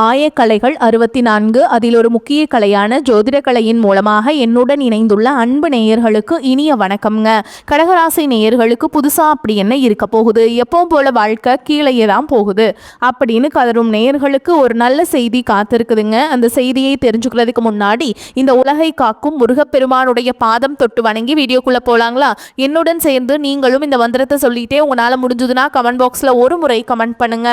ஆயக்கலைகள் 64 அதில் ஒரு முக்கிய கலையான ஜோதிடக்கலையின் மூலமாக என்னுடன் இணைந்துள்ள அன்பு நேயர்களுக்கு இனிய வணக்கம்ங்க. கடகராசி நேயர்களுக்கு புதுசா அப்படி என்ன இருக்க போகுது, எப்பவும் போல வாழ்க்கை கீழே தான் போகுது அப்படின்னு கதரும் நேயர்களுக்கு ஒரு நல்ல செய்தி காத்திருக்குதுங்க. அந்த செய்தியை தெரிஞ்சுக்கிறதுக்கு முன்னாடி இந்த உலகை காக்கும் முருகப்பெருமானுடைய பாதம் தொட்டு வணங்கி வீடியோக்குள்ள போலாங்களா? என்னுடன் சேர்ந்து நீங்களும் இந்த மந்திரத்தை சொல்லிட்டே உங்களால் முடிஞ்சதுன்னா கமெண்ட் பாக்ஸில் ஒரு முறை கமெண்ட் பண்ணுங்க.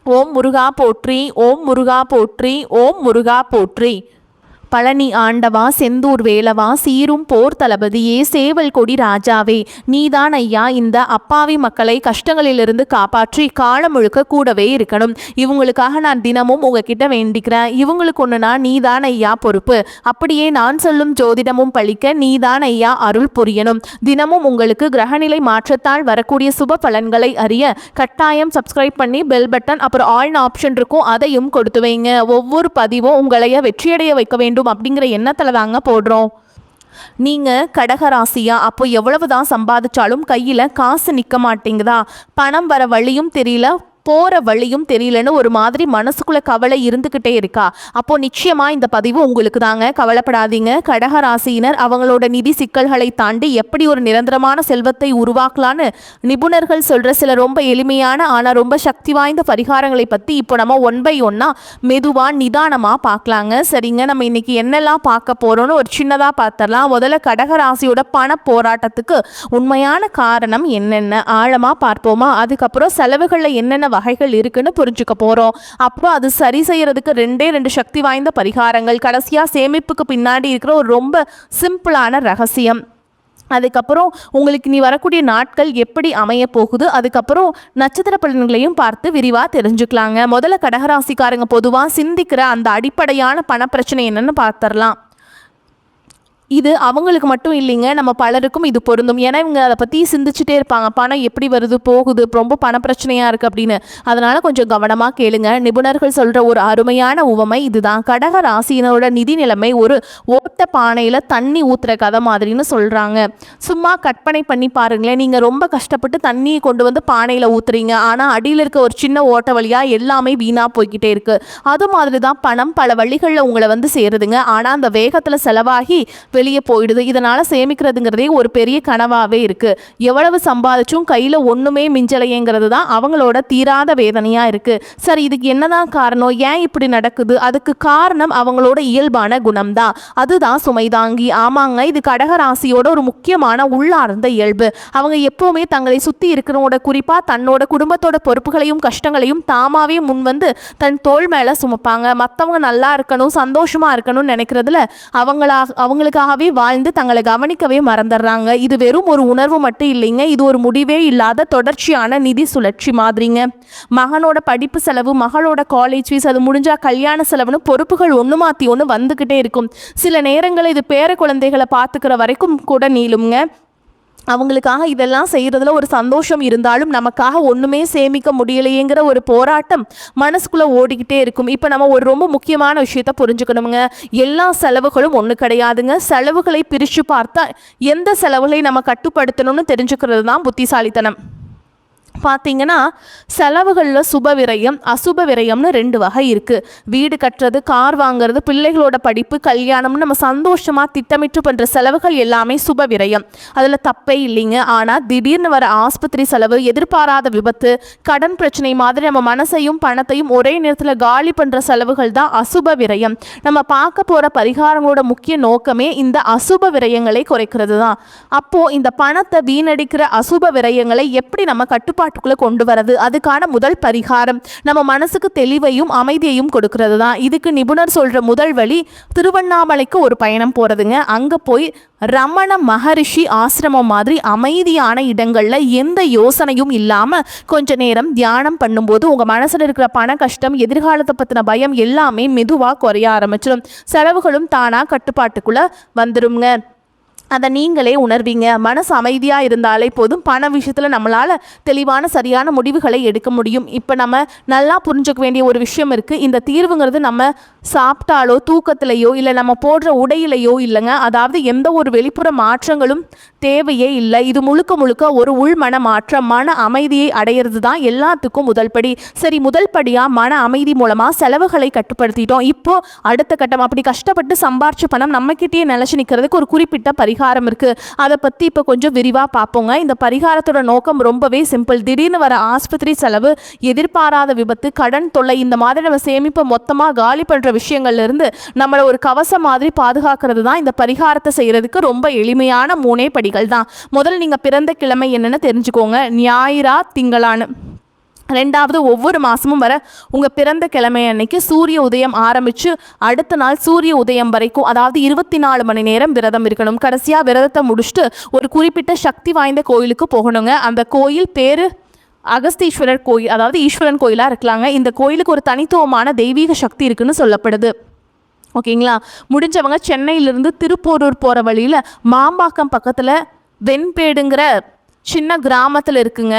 ஓம் முருகா போற்றி, ஓம் முருகா போற்றி, ஓம் முருகா போற்றி. பழனி ஆண்டவா, செந்தூர் வேலவா, சீரும் போர் தளபதியே, சேவல் கொடி ராஜாவே, நீதான் ஐயா இந்த அப்பாவி மக்களை கஷ்டங்களிலிருந்து காப்பாற்றி காலம் முழுக்க கூடவே இருக்கணும். இவங்களுக்காக நான் தினமும் உங்ககிட்ட வேண்டிக்கிறேன். இவங்களுக்கு ஒன்றுனா நீதான் ஐயா பொறுப்பு. அப்படியே நான் சொல்லும் ஜோதிடமும் பழிக்க நீதான் ஐயா அருள் புரியணும். தினமும் உங்களுக்கு கிரகநிலை மாற்றத்தால் வரக்கூடிய சுப பலன்களை அறிய கட்டாயம் சப்ஸ்கிரைப் பண்ணி பெல் பட்டன் அப்புறம் ஆல் ஆப்ஷன் இருக்கும், அதையும் கொடுத்து வைங்க. ஒவ்வொரு பதிவும் உங்களைய வெற்றியடைய வைக்க வேண்டும் அப்படிங்கிற எண்ணத்துல தாங்க போடுறோம். நீங்க கடகராசியா, அப்போ எவ்வளவுதான் சம்பாதிச்சாலும் கையில காசு நிக்க மாட்டேங்குதா? பணம் வர வழியும் தெரியல, போகிற வழியும் தெரியலன்னு ஒரு மாதிரி மனசுக்குள்ள கவலை இருந்துக்கிட்டே இருக்கா? அப்போ நிச்சயமா இந்த பதிவு உங்களுக்கு தாங்க. கவலைப்படாதீங்க. கடகராசியினர் அவங்களோட நிதி சிக்கல்களை தாண்டி எப்படி ஒரு நிரந்தரமான செல்வத்தை உருவாக்கலான்னு நிபுணர்கள் சொல்ற சில ரொம்ப எளிமையான ஆனால் ரொம்ப சக்தி வாய்ந்த பரிகாரங்களை பற்றி இப்போ நம்ம ஒன் பை ஒன்னா மெதுவாக நிதானமாக பார்க்கலாங்க. சரிங்க, நம்ம இன்னைக்கு என்னெல்லாம் பார்க்க போறோம்னு ஒரு சின்னதாக பார்த்துடலாம். முதல்ல கடகராசியோட பண போராட்டத்துக்கு உண்மையான காரணம் என்னென்ன ஆழமாக பார்ப்போமா? அதுக்கப்புறம் செலவுகளில் என்னென்ன வகைகள் இருக்குன்னு புரிஞ்சுக்க போறோம். அப்புறம் அது சரி செய்யறதுக்கு ரெண்டு சக்தி வாய்ந்த பரிகாரங்கள், கடைசியா சேமிப்புக்கு பின்னாடி இருக்கிற ஒரு ரொம்ப சிம்பிளான ரகசியம். அதுக்கப்புறம் உங்களுக்கு நீ வரக்கூடிய நாட்கள் எப்படி அமைய போகுது, அதுக்கப்புறம் நட்சத்திர பலன்களையும் பார்த்து விரிவாக தெரிஞ்சுக்கலாங்க. முதல்ல கடகராசிக்காரங்க பொதுவாக சிந்திக்கிற அந்த அடிப்படையான பண பிரச்சனை என்னன்னு பார்த்துடலாம். இது அவங்களுக்கு மட்டும் இல்லைங்க, நம்ம பலருக்கும் இது பொருந்தும். ஏன்னா இவங்க அதை பற்றி சிந்திச்சுட்டே இருப்பாங்க. பணம் எப்படி வருது போகுது, ரொம்ப பண பிரச்சனையாக இருக்குது அப்படின்னு. அதனால் கொஞ்சம் கவனமாக கேளுங்க. நிபுணர்கள் சொல்கிற ஒரு அருமையான உவமை இதுதான். கடக ராசியினரோட நிதி நிலைமை ஒரு ஓட்ட பானையில் தண்ணி ஊற்றுற கதை மாதிரின்னு சொல்கிறாங்க. சும்மா கற்பனை பண்ணி பாருங்களேன். நீங்கள் ரொம்ப கஷ்டப்பட்டு தண்ணியை கொண்டு வந்து பானையில் ஊற்றுறீங்க, ஆனால் அடியில் இருக்க ஒரு சின்ன ஓட்ட வழியாக எல்லாமே வீணாக போய்கிட்டே இருக்குது. அது மாதிரி தான் பணம் பல வழிகளில் உங்களை வந்து சேருதுங்க. ஆனால் அந்த வேகத்தில் செலவாகி வெளியே போயிடுது. இதனால சேமிக்கிறதுங்கிறதே ஒரு பெரிய கனவாகவே இருக்கு. எவ்வளவு சம்பாதிச்சும் கையில் ஒன்றுமே மிஞ்சலையேங்கிறது தான் அவங்களோட தீராத வேதனையாக இருக்கு. சரி, இதுக்கு என்னதான் காரணம், ஏன் இப்படி நடக்குது? அதுக்கு காரணம் அவங்களோட இயல்பான குணம் தான். அதுதான் சுமைதாங்கி. ஆமாங்க, இது கடகராசியோட ஒரு முக்கியமான உள்ளார்ந்த இயல்பு. அவங்க எப்பவுமே தங்களை சுற்றி இருக்கிறவங்களோட, குறிப்பாக தன்னோட குடும்பத்தோட பொறுப்புகளையும் கஷ்டங்களையும் தாமாவே முன் வந்து தன் தோள் மேலே சுமப்பாங்க. மற்றவங்க நல்லா இருக்கணும், சந்தோஷமா இருக்கணும்னு நினைக்கிறதுல அவங்களுக்காகவே வாழ்ந்து தங்களை கவனிக்கவே மறந்துடுறாங்க. இது வெறும் ஒரு உணர்வு மட்டும் இல்லைங்க, இது ஒரு முடிவே இல்லாத தொடர்ச்சியான நிதி சுழற்சி மாதிரிங்க. மகனோட படிப்பு செலவு, மகளோட காலேஜ் ஃபீஸ், அது முடிஞ்சா கல்யாண செலவுன்னு பொறுப்புகள் ஒன்று மாற்றி ஒன்று வந்துக்கிட்டே இருக்கும். சில நேரங்களில் இது பேர குழந்தைகளை பார்த்துக்கிற வரைக்கும் கூட நீளுங்க. அவங்களுக்காக இதெல்லாம் செய்கிறதுல ஒரு சந்தோஷம் இருந்தாலும் நமக்காக ஒன்றுமே சேமிக்க முடியலையேங்கிற ஒரு போராட்டம் மனசுக்குள்ளே ஓடிக்கிட்டே இருக்கும். இப்போ நம்ம ஒரு ரொம்ப முக்கியமான விஷயத்த புரிஞ்சுக்கணுங்க. எல்லா செலவுகளும் ஒன்று கிடையாதுங்க. செலவுகளை பிரித்து பார்த்தா எந்த செலவுகளை நம்ம கட்டுப்படுத்தணும்னு தெரிஞ்சுக்கிறது தான் புத்திசாலித்தனம். பார்த்தீங்கன்னா செலவுகளில் சுப விரயம் அசுப விரயம்னு ரெண்டு வகை இருக்குது. வீடு கட்டுறது, கார் வாங்கிறது, பிள்ளைகளோட படிப்பு, கல்யாணம்னு நம்ம சந்தோஷமாக திட்டமிட்டு பண்ணுற செலவுகள் எல்லாமே சுப விரயம். அதில் தப்பே இல்லைங்க. ஆனால் திடீர்னு வர ஆஸ்பத்திரி செலவு, எதிர்பாராத விபத்து, கடன் பிரச்சனை மாதிரி நம்ம மனசையும் பணத்தையும் ஒரே நேரத்தில் காலி பண்ணுற செலவுகள் தான் அசுப விரயம். நம்ம பார்க்க போகிற பரிகாரங்களோட முக்கிய நோக்கமே இந்த அசுப விரயங்களை குறைக்கிறது தான். அப்போது இந்த பணத்தை வீணடிக்கிற அசுப விரயங்களை எப்படி நம்ம கட்டுப்பாட்டுக்குள்ள கொண்டு வரது? அதுக்கான முதல் பரிகாரம் நம்ம மனசுக்கு தெளிவையும் அமைதியையும் கொடுக்கிறது தான். இதுக்கு நிபுணர் சொல்ற முதல் வழி திருவண்ணாமலைக்கு ஒரு பயணம் போறதுங்க. அங்க போய் ரமண மகரிஷி ஆசிரமம் மாதிரி அமைதியான இடங்கள்ல எந்த யோசனையும் இல்லாம கொஞ்ச நேரம் தியானம் பண்ணும்போது உங்க மனசுல இருக்கிற பண கஷ்டம், எதிர்காலத்தை பத்தின பயம் எல்லாமே மெதுவா குறைய ஆரம்பிச்சிடும். செலவுகளும் தானா கட்டுப்பாட்டுக்குள்ள வந்துருங்க. அதை நீங்களே உணர்வீங்க. மனசு அமைதியாக இருந்தாலே போதும். பண விஷயத்தில் நம்மளால் தெளிவான சரியான முடிவுகளை எடுக்க முடியும். இப்போ நம்ம நல்லா புரிஞ்சுக்க வேண்டிய ஒரு விஷயம் இருக்குது. இந்த தீர்வுங்கிறது நம்ம சாப்பிட்டாலோ தூக்கத்திலேயோ இல்லை நம்ம போடுற உடையிலையோ இல்லைங்க. அதாவது எந்த ஒரு வெளிப்புற மாற்றங்களும் தேவையே இல்லை. இது முழுக்க முழுக்க ஒரு உள்மன மாற்றம், மன அமைதியை அடையிறது தான் எல்லாத்துக்கும் முதல் படி. சரி, முதல் படியாக மன அமைதி மூலமாக செலவுகளை கட்டுப்படுத்திட்டோம். இப்போ அடுத்த கட்டம், அப்படி கஷ்டப்பட்டு சம்பாரிச்ச பணம் நம்மக்கிட்டே நிலச்சி நிற்கிறதுக்கு ஒரு குறிப்பிட்ட பரிகாரம் இருக்குது. அதை பற்றி இப்போ கொஞ்சம் விரிவாக பார்ப்போங்க. இந்த பரிகாரத்தோட நோக்கம் ரொம்பவே சிம்பிள். திடீர்னு வர ஆஸ்பத்திரி செலவு, எதிர்பாராத விபத்து, கடன் தொல்லை, இந்த மாதிரி நம்ம சேமிப்பை மொத்தமாக காலி பண்ணுற விஷயங்கள்ல இருந்து நம்மளை ஒரு கவசம் மாதிரி பாதுகாக்கிறது தான் இந்த பரிகாரத்தை செய்யறதுக்கு ரொம்ப எளிமையான 3 படிகள் தான். முதல்ல நீங்க பிறந்த கிழமை என்னன்னு தெரிஞ்சுக்கோங்க. ஞாயிறா திங்களான்னு. ரெண்டாவது, ஒவ்வொரு மாதமும் வர உங்கள் பிறந்த கிழமை அன்னைக்கு சூரிய உதயம் ஆரம்பித்து அடுத்த நாள் சூரிய உதயம் வரைக்கும், அதாவது 24 மணி நேரம் விரதம் இருக்கணும். கடைசியாக விரதத்தை முடிச்சுட்டு ஒரு குறிப்பிட்ட சக்தி வாய்ந்த கோயிலுக்கு போகணுங்க. அந்த கோயில் பேர் அகஸ்தீஸ்வரர் கோயில், அதாவது ஈஸ்வரன் கோயிலாக இருக்கலாங்க. இந்த கோயிலுக்கு ஒரு தனித்துவமான தெய்வீக சக்தி இருக்குன்னு சொல்லப்படுது. ஓகேங்களா? முடிஞ்சவங்க சென்னையிலிருந்து திருப்போரூர் போகிற வழியில் மாம்பாக்கம் பக்கத்தில் வெண்பேடுங்கிற சின்ன கிராமத்தில் இருக்குங்க.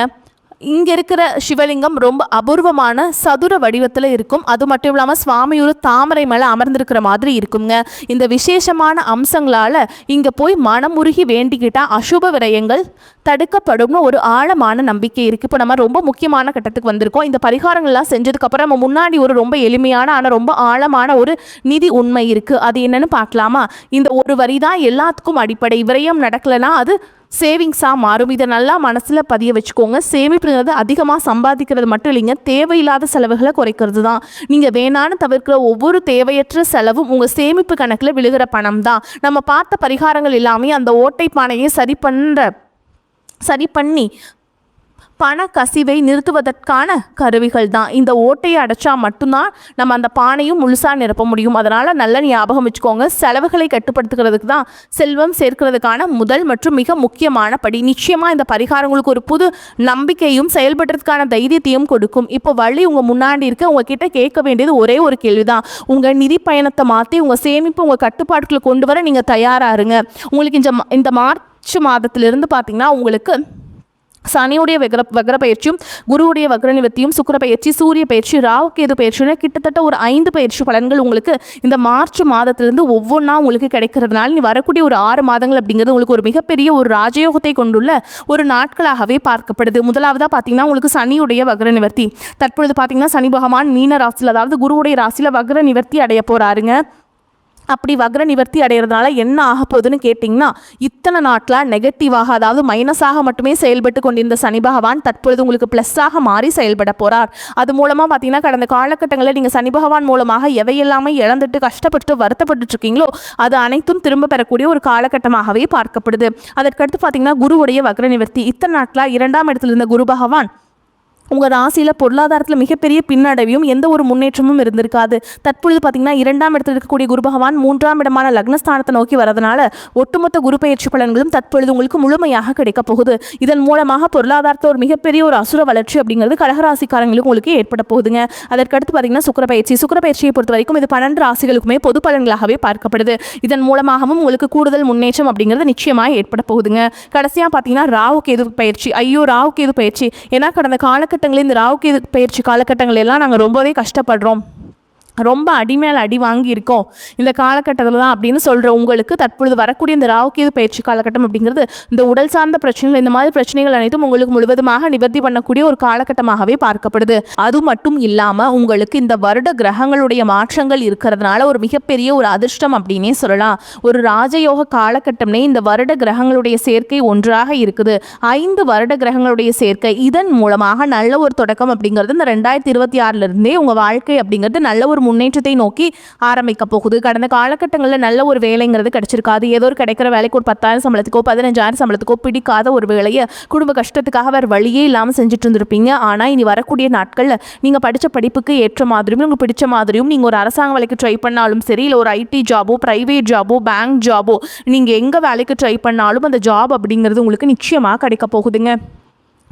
இங்கே இருக்கிற சிவலிங்கம் ரொம்ப அபூர்வமான சதுர வடிவத்தில் இருக்கும். அது மட்டும் இல்லாமல் சுவாமியூர் தாமரை மேலே அமர்ந்திருக்கிற மாதிரி இருக்குங்க. இந்த விசேஷமான அம்சங்களால் இங்கே போய் மனமுருகி வேண்டிக்கிட்டால் அசுப விரயங்கள் தடுக்கப்படும்னு ஒரு ஆழமான நம்பிக்கை இருக்குது. இப்போ நம்ம ரொம்ப முக்கியமான கட்டத்துக்கு வந்திருக்கோம். இந்த பரிகாரங்கள்லாம் செஞ்சதுக்கப்புறம் நம்ம முன்னாடி ஒரு ரொம்ப எளிமையான ஆனால் ரொம்ப ஆழமான ஒரு நிதி உண்மை இருக்குது. அது என்னன்னு பார்க்கலாமா? இந்த ஒரு வரி தான் எல்லாத்துக்கும் அடிப்படை. விரயம் நடக்கலைன்னா அது சேவிங்ஸாக மாறும். இதை நல்லா மனசில் பதிய வச்சுக்கோங்க. சேமிப்புங்கிறது அதிகமாக சம்பாதிக்கிறது மட்டும் இல்லைங்க, தேவையில்லாத செலவுகளை குறைக்கிறது தான். நீங்கள் வேணான்னு தவிர்க்கிற ஒவ்வொரு தேவையற்ற செலவும் உங்கள் சேமிப்பு கணக்கில் விழுகிற பணம் தான். நம்ம பார்த்த பரிகாரங்கள் எல்லாமே அந்த ஓட்டை பானையை சரி பண்ணி பண கசிவை நிறுத்துவதற்கான கருவிகள் தான். இந்த ஓட்டையை அடைச்சா மட்டும்தான் நம்ம அந்த பானையும் முழுசாக நிரப்ப முடியும். அதனால் நல்ல ஞாபகம் வச்சுக்கோங்க. செலவுகளை கட்டுப்படுத்துக்கிறதுக்கு தான் செல்வம் சேர்க்கிறதுக்கான முதல் மற்றும் மிக முக்கியமான படி. நிச்சயமாக இந்த பரிகாரங்களுக்கு ஒரு புது நம்பிக்கையும் செயல்படுறதுக்கான தைரியத்தையும் கொடுக்கும். இப்போ வழி உங்கள் முன்னாடி இருக்க. உங்ககிட்ட கேட்க வேண்டியது ஒரே ஒரு கேள்வி தான். உங்கள் நிதி பயணத்தை மாற்றி உங்கள் சேமிப்பு உங்கள் கட்டுப்பாட்டுக்குள்ள கொண்டு வர நீங்கள் தயாராக இருங்க. உங்களுக்கு இந்த மார்ச் மாதத்திலிருந்து பார்த்தீங்கன்னா உங்களுக்கு சனியுடைய வக்ர பயிற்சியும், குருவுடைய வக்ர நிவர்த்தியும், சுக்கிர பயிற்சி, சூரிய பயிற்சி, ராகு கேது பயிற்சின்னு கிட்டத்தட்ட ஒரு 5 பயிற்சி பலன்கள் உங்களுக்கு இந்த மார்ச் மாதத்திலிருந்து ஒவ்வொன்றா உங்களுக்கு கிடைக்கிறதுனால நீ வரக்கூடிய ஒரு 6 மாதங்கள் அப்படிங்கிறது உங்களுக்கு ஒரு மிகப்பெரிய ஒரு ராஜயோகத்தை கொண்டுள்ள ஒரு நாட்களாகவே பார்க்கப்படுது. முதலாவதாக பார்த்தீங்கன்னா உங்களுக்கு சனியுடைய வக்ர நிவர்த்தி. தற்பொழுது பார்த்தீங்கன்னா சனி பகவான் மீன ராசியில், அதாவது குருவுடைய ராசியில் வக்ர நிவர்த்தி அடைய போகிறாருங்க. அப்படி வக்ர நிவர்த்தி அடைகிறதுனால என்ன ஆக போகுதுன்னு கேட்டிங்கன்னா, இத்தனை நாட்டில் நெகட்டிவாக, அதாவது மைனஸாக மட்டுமே செயல்பட்டு கொண்டிருந்த சனி பகவான் தற்பொழுது உங்களுக்கு ப்ளஸ்ஸாக மாறி செயல்பட போகிறார். அது மூலமாக பார்த்தீங்கன்னா கடந்த காலகட்டங்களில் நீங்கள் சனி பகவான் மூலமாக எவையெல்லாமே இழந்துட்டு கஷ்டப்பட்டு வருத்தப்பட்டு இருக்கீங்களோ அது அனைத்தும் திரும்ப பெறக்கூடிய ஒரு காலகட்டமாகவே பார்க்கப்படுது. அதற்கடுத்து பார்த்தீங்கன்னா குருவுடைய வக்ர நிவர்த்தி. இத்தனை நாட்டில் 2ஆம் இடத்துல இருந்த குரு பகவான் உங்கள் ராசியில் பொருளாதாரத்தில் மிகப்பெரிய பின்னடைவையும் எந்த ஒரு முன்னேற்றமும் இருந்திருக்காது. தற்பொழுது பார்த்தீங்கன்னா 2ஆம் இடத்தில் இருக்கக்கூடிய குரு பகவான் 3ஆம் இடமான லக்னஸ்தானத்தை நோக்கி வரதுனால ஒட்டுமொத்த குரு பயிற்சி பலன்களும் தற்பொழுது உங்களுக்கு முழுமையாக கிடைக்க போகுது. இதன் மூலமாக பொருளாதாரத்தில் ஒரு மிகப்பெரிய ஒரு அசுர வளர்ச்சி அப்படிங்கிறது கடகராசிக்காரங்களுக்கு உங்களுக்கு ஏற்பட போகுதுங்க. அதற்கடுத்து பார்த்தீங்கன்னா சுக்கிர பயிற்சியை பொறுத்த வரைக்கும் இது 12 ராசிகளுக்குமே பொது பலன்களாகவே பார்க்கப்படுது. இதன் மூலமாகவும் உங்களுக்கு கூடுதல் முன்னேற்றம் அப்படிங்கிறது நிச்சயமாக ஏற்பட போகுதுங்க. கடைசியாக பார்த்தீங்கன்னா ராகு கேது பயிற்சி. ஏன்னா கடந்த காலகட்டங்களில் இந்த ராகு கேது பயிற்சி காலகட்டங்கள் எல்லாம் நாங்கள் ரொம்பவே கஷ்டப்படுறோம், ரொம்ப அடி மேல் அடி வாங்கி இருக்கோம் இந்த காலகட்டத்தில் தான் அப்படின்னு சொல்கிற உங்களுக்கு தற்பொழுது வரக்கூடிய இந்த ராகு கேது பயிற்சி காலகட்டம் அப்படிங்கிறது இந்த உடல் சார்ந்த பிரச்சனைகள், இந்த மாதிரி பிரச்சனைகள் அனைத்தும் உங்களுக்கு முழுவதுமாக நிவர்த்தி பண்ணக்கூடிய ஒரு காலகட்டமாகவே பார்க்கப்படுது. அது மட்டும் இல்லாமல் உங்களுக்கு இந்த வருட கிரகங்களுடைய மாற்றங்கள் இருக்கிறதுனால ஒரு மிகப்பெரிய ஒரு அதிர்ஷ்டம் அப்படின்னே சொல்லலாம். ஒரு ராஜயோக காலகட்டம்னே இந்த வருட கிரகங்களுடைய சேர்க்கை ஒன்றாக இருக்குது. 5 வருட கிரகங்களுடைய சேர்க்கை. இதன் மூலமாக நல்ல ஒரு தொடக்கம் அப்படிங்கிறது இந்த 2026 உங்கள் வாழ்க்கை அப்படிங்கிறது நல்ல ஒரு முன்னேற்றத்தை நோக்கி ஆரம்பிக்க போகுது. கடந்த காலகட்டங்களில் நல்ல ஒரு வேலைங்கிறது கிடைச்சிருக்காது. ஏதோ ஒரு கிடைக்கிற வேலைக்கு ஒரு 10,000 சம்பளத்துக்கோ 15,000 சம்பளத்துக்கோ பிடிக்காத ஒரு வேலையை குடும்ப கஷ்டத்துக்காக வேறு வழியே இல்லாமல் செஞ்சுட்டு இருந்திருப்பீங்க. ஆனால் இனி வரக்கூடிய நாட்களில் நீங்கள் படித்த படிப்புக்கு ஏற்ற மாதிரியும் உங்களுக்கு பிடிச்ச மாதிரியும் நீங்கள் ஒரு அரசாங்க வேலைக்கு ட்ரை பண்ணாலும் சரி, இல்லை ஒரு ஐடி ஜாபோ, ப்ரைவேட் ஜாபோ, பேங்க் ஜாபோ, நீங்கள் எங்கே வேலைக்கு ட்ரை பண்ணாலும் அந்த ஜாப் அப்படிங்கிறது உங்களுக்கு நிச்சயமாக கிடைக்க போகுதுங்க.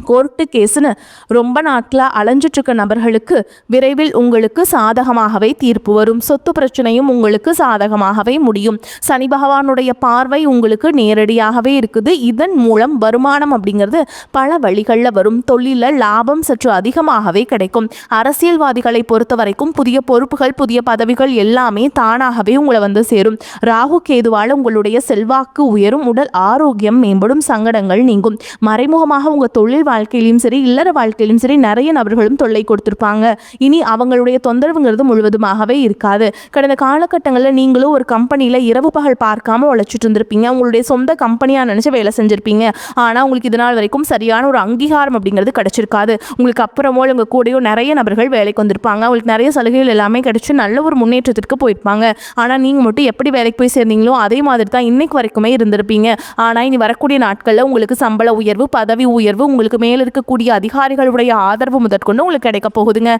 கோர்ட்டு கேஸுன்னு ரொம்ப நாட்களாக அலைஞ்சிட்ருக்க நபர்களுக்கு விரைவில் உங்களுக்கு சாதகமாகவே தீர்ப்பு வரும். சொத்து பிரச்சனையும் உங்களுக்கு சாதகமாகவே முடியும். சனி பகவானுடைய பார்வை உங்களுக்கு நேரடியாகவே இருக்குது. இதன் மூலம் வருமானம் அப்படிங்கிறது பல வழிகளில் வரும். தொழிலில் லாபம் சற்று அதிகமாகவே கிடைக்கும். அரசியல்வாதிகளை பொறுத்த வரைக்கும் புதிய பொறுப்புகள், புதிய பதவிகள் எல்லாமே தானாகவே உங்களை வந்து சேரும். ராகு கேதுவால் உங்களுடைய செல்வாக்கு உயரும். உடல் ஆரோக்கியம் மேம்படும். சங்கடங்கள் நீங்கும். மறைமுகமாக உங்கள் தொழில் வாழ்க்கையிலும் சரி, இல்லற வாழ்க்கையிலும் சரி, நிறைய நபர்களும் தொல்லை கொடுத்துருப்பாங்க. இனி அவங்களுடைய தொந்தரவுங்கிறது முழுவதுமாகவே இருக்காது. கடந்த காலகட்டங்களில் நீங்களும் ஒரு கம்பெனியில் இரவு பகல் பார்க்காம உழைச்சிட்டு இருந்திருப்பீங்க. உங்களுடைய சொந்த கம்பெனியாக நினச்சி வேலை செஞ்சுருப்பீங்க. ஆனால் உங்களுக்கு இதனால் வரைக்கும் சரியான ஒரு அங்கீகாரம் அப்படிங்கிறது கிடைச்சிருக்காது. உங்களுக்கு அப்புறமோ உங்கள் கூடயோ நிறைய நபர்கள் வேலைக்கு வந்திருப்பாங்க. உங்களுக்கு நிறைய சலுகைகள் எல்லாமே கிடைச்சி நல்ல ஒரு முன்னேற்றத்திற்கு போயிருப்பாங்க. ஆனால் நீங்கள் மட்டும் எப்படி வேலைக்கு போய் சேர்ந்தீங்களோ அதே மாதிரி தான் இன்னைக்கு வரைக்குமே இருந்திருப்பீங்க. ஆனால் இனி வரக்கூடிய நாட்களில் உங்களுக்கு சம்பள உயர்வு, பதவி உயர்வு, உங்களுக்கு மேல் இருக்கக்கூடிய அதிகாரிகளுடைய ஆதரவு முதற்கொண்டு உங்களுக்கு கிடைக்க போகுதுங்க.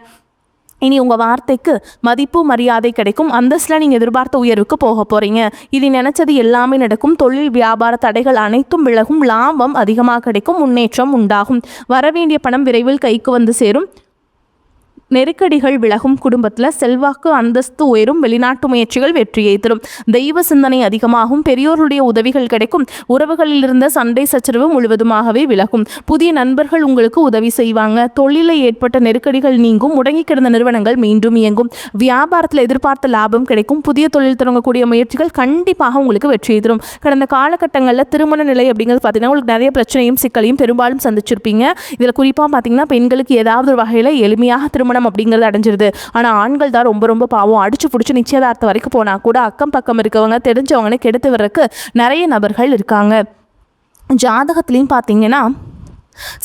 இனி உங்கள் வார்த்தைக்கு மதிப்பு, மரியாதை கிடைக்கும். அந்தஸ்தில் நீங்கள் எதிர்பார்த்த உயர்வுக்கு போக போகிறீங்க. இது நினச்சது எல்லாமே நடக்கும். தொழில் வியாபார தடைகள் அனைத்தும் விலகும். லாபம் அதிகமாக கிடைக்கும். முன்னேற்றம் உண்டாகும். வரவேண்டிய பணம் விரைவில் கைக்கு வந்து சேரும். நெருக்கடிகள் விலகும். குடும்பத்தில் செல்வாக்கு, அந்தஸ்து உயரும். வெளிநாட்டு முயற்சிகள் வெற்றியை தரும். தெய்வ சிந்தனை அதிகமாகும். பெரியோருடைய உதவிகள் கிடைக்கும். உறவுகளில் இருந்த சண்டை சச்சரவு முழுவதுமாகவே விலகும். புதிய நண்பர்கள் உங்களுக்கு உதவி செய்வாங்க. தொழிலில் ஏற்பட்ட நெருக்கடிகள் நீங்கும். முடங்கி கிடந்த நிறுவனங்கள் மீண்டும் இயங்கும். வியாபாரத்தில் எதிர்பார்த்த லாபம் கிடைக்கும். புதிய தொழில் தொடங்கக்கூடிய முயற்சிகள் கண்டிப்பாக உங்களுக்கு வெற்றியை தரும். கடந்த காலகட்டங்களில் திருமண நிலை அப்படிங்கிறது பார்த்தீங்கன்னா உங்களுக்கு நிறைய பிரச்சனையும் சிக்கலையும் பெரும்பாலும் சந்திச்சிருப்பீங்க. இதில் குறிப்பாக பார்த்தீங்கன்னா பெண்களுக்கு ஏதாவது ஒரு வகையில் எளிமையாக திருமணம் அப்படிங்கிறது அடைஞ்சிருது. ஆனால் ஆண்கள் தான் ரொம்ப ரொம்ப பாவம். அடிச்சு பிடிச்சி நிச்சயதார்த்தம் வரைக்கும் போனால் கூட அக்கம் பக்கம் இருக்கவங்க, தெரிஞ்சவங்கன்னு கெடுத்து வர்றதுக்கு நிறைய நபர்கள் இருக்காங்க. ஜாதகத்துலேயும் பார்த்தீங்கன்னா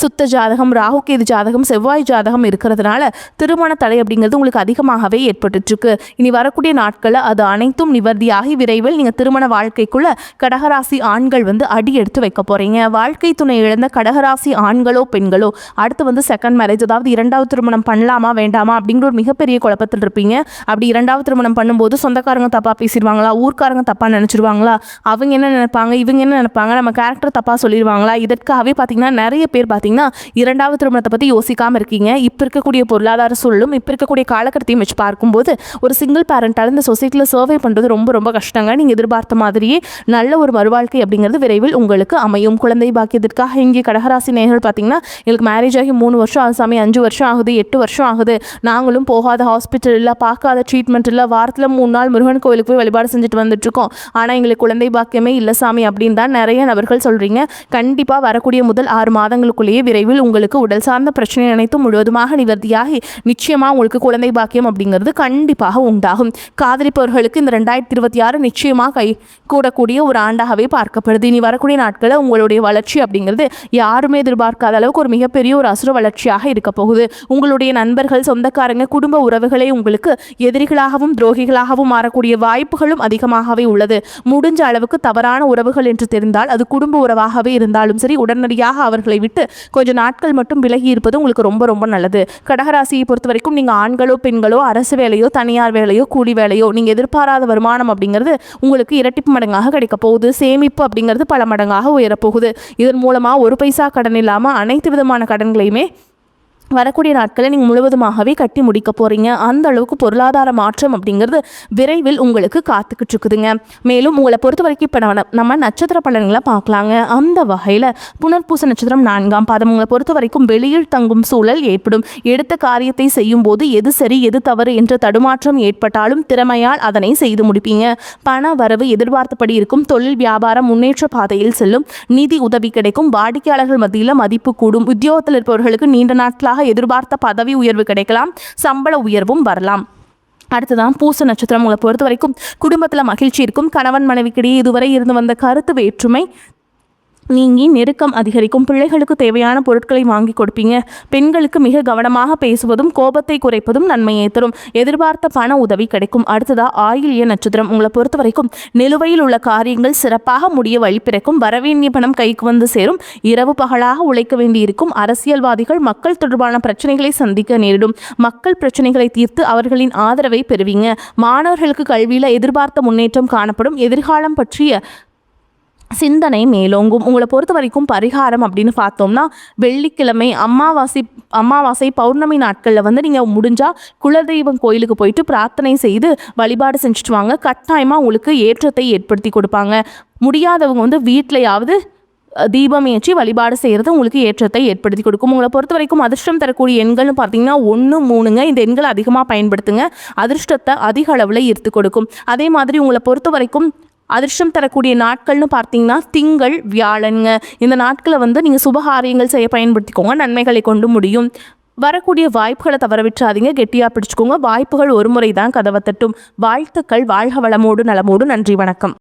சுத்த ஜாதகம், ராகு கேது ஜாதகம், செவ்வாய் ஜாதகம் இருக்கிறதுனால திருமண தடை அப்படிங்கிறது உங்களுக்கு அதிகமாகவே ஏற்பட்டுருக்கு. இனி வரக்கூடிய நாட்களில் அது அனைத்தும் நிவர்த்தியாகி விரைவில் நீங்கள் திருமண வாழ்க்கைக்குள்ள கடகராசி ஆண்கள் வந்து அடி எடுத்து வைக்க போகிறீங்க. வாழ்க்கை துணை இழந்த கடகராசி ஆண்களோ பெண்களோ அடுத்து செகண்ட் மேரேஜ், அதாவது இரண்டாவது திருமணம் பண்ணலாமா வேண்டாமா அப்படிங்கிற ஒரு மிகப்பெரிய குழப்பத்தில் இருப்பீங்க. அப்படி இரண்டாவது திருமணம் பண்ணும்போது சொந்தக்காரங்க தப்பாக பேசிடுவாங்களா, ஊர்க்காரங்க தப்பாக நினச்சிருவாங்களா, அவங்க என்ன நினைப்பாங்க, இவங்க என்ன நினைப்பாங்க, நம்ம கேரக்டர் தப்பாக சொல்லிடுவாங்களா, இதற்காகவே பார்த்தீங்கன்னா நிறைய பேர் பார்த்தீங்கன்னா இரண்டாவது திருமணத்தை பற்றி யோசிக்காமல் இருக்கீங்க. இப்போ இருக்கக்கூடிய பொருளாதார சூழலும் இப்போ இருக்கக்கூடிய காலகட்டத்தையும் வச்சு பார்க்கும்போது ஒரு சிங்கிள் பேரண்டால் இந்த சொசைட்டியில் சர்வே பண்ணுறது ரொம்ப ரொம்ப கஷ்டங்க. நீங்கள் எதிர்பார்த்த மாதிரியே நல்ல ஒரு மறுவாழ்க்கை அப்படிங்கிறது விரைவில் உங்களுக்கு அமையும். குழந்தை பாக்கியத்திற்காக இங்கே கடகராசி நேயர்கள் பார்த்தீங்கன்னா எங்களுக்கு மேரேஜ் ஆகி 3 வருஷம் ஆகுது சாமி, 5 வருஷம் ஆகுது, 8 வருஷம் ஆகுது, நாங்களும் போகாத ஹாஸ்பிட்டல் இல்லை, பார்க்காத ட்ரீட்மெண்ட் இல்லை, வாரத்தில் 3 நாள் முருகன் கோயிலுக்கு போய் வழிபாடு செஞ்சுட்டு வந்துட்டுருக்கோம், ஆனால் எங்களுக்கு குழந்தை பாக்கியமே இல்லை சாமி அப்படின்னு தான் நிறைய நபர்கள் சொல்கிறீங்க. கண்டிப்பாக வரக்கூடிய முதல் 6 மாதங்களுக்கு விரைவில் உங்களுக்கு உடல் சார்ந்த பிரச்சனை அனைத்தும் முழுவதுமாக நிவர்த்தியாகி நிச்சயமாக உங்களுக்கு குழந்தை பாக்கியம் அப்படிங்கிறது கண்டிப்பாக உண்டாகும். காதலிப்பவர்களுக்கு இந்த 2026 நிச்சயமாக கை கூடக்கூடிய ஒரு ஆண்டாகவே பார்க்கப்படுது. இனி வரக்கூடிய நாட்களில் உங்களுடைய வளர்ச்சி அப்படிங்கிறது யாருமே எதிர்பார்க்காத அளவுக்கு ஒரு மிகப்பெரிய ஒரு அசுர வளர்ச்சியாக இருக்க போகுது. உங்களுடைய நண்பர்கள், சொந்தக்காரங்க, குடும்ப உறவுகளே உங்களுக்கு எதிரிகளாகவும் துரோகிகளாகவும் மாறக்கூடிய வாய்ப்புகளும் அதிகமாகவே உள்ளது. முடிஞ்ச அளவுக்கு தவறான உறவுகள் என்று தெரிந்தால் அது குடும்ப உறவாகவே இருந்தாலும் சரி, உடனடியாக அவர்களை விட்டு கொஞ்சம் நாட்கள் மட்டும் விலகி இருப்பது உங்களுக்கு ரொம்ப ரொம்ப நல்லது. கடகராசியை பொறுத்த வரைக்கும் நீங்கள் ஆண்களோ பெண்களோ அரசு வேலையோ தனியார் வேலையோ கூலி வேலையோ நீங்கள் எதிர்பாராத வருமானம் அப்படிங்கிறது உங்களுக்கு இரட்டிப்பு மடங்காக கிடைக்க போகுது. சேமிப்பு அப்படிங்கிறது பல மடங்காக உயரப்போகுது. இதன் மூலமாக ஒரு பைசா கடன் இல்லாமல் அனைத்து விதமான கடன்களையுமே வரக்கூடிய நாட்களை நீங்கள் முழுவதுமாகவே கட்டி முடிக்க போகிறீங்க. அந்த அளவுக்கு பொருளாதார மாற்றம் அப்படிங்கிறது விரைவில் உங்களுக்கு காத்துக்கிட்டு இருக்குதுங்க. மேலும் உங்களை பொறுத்த வரைக்கும் இப்போ நம்ம நட்சத்திர பலன்களை பார்க்கலாங்க. அந்த வகையில் புனர்பூச நட்சத்திரம் 4ஆம் பாதம் உங்களை பொறுத்த வரைக்கும் வெளியில் தங்கும் சூழல் ஏற்படும். எடுத்த காரியத்தை செய்யும் போது எது சரி எது தவறு என்ற தடுமாற்றம் ஏற்பட்டாலும் திறமையால் அதனை செய்து முடிப்பீங்க. பண வரவு எதிர்பார்த்தபடி இருக்கும். தொழில் வியாபாரம் முன்னேற்ற பாதையில் செல்லும். நிதி உதவி கிடைக்கும். வாடிக்கையாளர்கள் மத்தியில் மதிப்பு கூடும். உத்தியோகத்தில் இருப்பவர்களுக்கு நீண்ட நாட்களாக எதிர்பார்த்த பதவி உயர்வு கிடைக்கலாம். சம்பள உயர்வும் வரலாம். அடுத்ததான் பூச நட்சத்திரம் உங்களை பொறுத்த வரைக்கும் குடும்பத்தில் மகிழ்ச்சி இருக்கும். கணவன் மனைவிக்கிடையே இதுவரை இருந்து வந்த கருத்து வேற்றுமை நீங்கி நெருக்கம் அதிகரிக்கும். பிள்ளைகளுக்கு தேவையான பொருட்களை வாங்கி கொடுப்பீங்க. பெண்களுக்கு மிக கவனமாக பேசுவதும் கோபத்தை குறைப்பதும் நன்மையை தரும். எதிர்பார்த்த பண உதவி கிடைக்கும். அடுத்ததா ஆயில்ய நட்சத்திரம் உங்களை பொறுத்த வரைக்கும் நிலுவையில் உள்ள காரியங்கள் சிறப்பாக முடிய வழி பிறக்கும். வரவேண்டிய பணம் கைக்கு வந்து சேரும். இரவு பகலாக உழைக்க வேண்டியிருக்கும். அரசியல்வாதிகள் மக்கள் தொடர்பான பிரச்சனைகளை சந்திக்க நேரிடும். மக்கள் பிரச்சனைகளை தீர்த்து அவர்களின் ஆதரவை பெறுவீங்க. மாணவர்களுக்கு கல்வியில் எதிர்பார்த்த முன்னேற்றம் காணப்படும். எதிர்காலம் பற்றிய சிந்தனை மேலோங்கும். உங்களை பொறுத்த வரைக்கும் பரிகாரம் அப்படின்னு பார்த்தோம்னா வெள்ளிக்கிழமை, அமாவாசை, பௌர்ணமி நாட்களில் வந்து நீங்கள் முடிஞ்சால் குலதெய்வம் கோயிலுக்கு போயிட்டு பிரார்த்தனை செய்து வழிபாடு செஞ்சுட்டு வாங்க. கட்டாயமாக உங்களுக்கு ஏற்றத்தை ஏற்படுத்தி கொடுப்பாங்க. முடியாதவங்க வந்து வீட்டிலையாவது தீபம் ஏற்றி வழிபாடு செய்கிறது உங்களுக்கு ஏற்றத்தை ஏற்படுத்தி கொடுக்கும். உங்களை பொறுத்த வரைக்கும் அதிர்ஷ்டம் தரக்கூடிய எண்கள்னு பார்த்தீங்கன்னா 1, 3ங்க. இந்த எண்களை அதிகமாக பயன்படுத்துங்க. அதிர்ஷ்டத்தை அதிக அளவில் ஈர்த்து கொடுக்கும். அதே மாதிரி உங்களை பொறுத்த வரைக்கும் அதிர்ஷ்டம் தரக்கூடிய நாட்கள்னு பார்த்தீங்கன்னா திங்கள், வியாழனுங்க. இந்த நாட்களை வந்து நீங்கள் சுபகாரியங்கள் செய்ய பயன்படுத்திக்கோங்க. நன்மைகளை கொண்டு முடியும். வரக்கூடிய வாய்ப்புகளை தவற விட்டுறாதீங்க. கெட்டியாக பிடிச்சிக்கோங்க. வாய்ப்புகள் ஒரு முறை தான் கதவை தட்டும். வாழ்த்துக்கள். வாழ்க வளமோடு நலமோடு. நன்றி, வணக்கம்.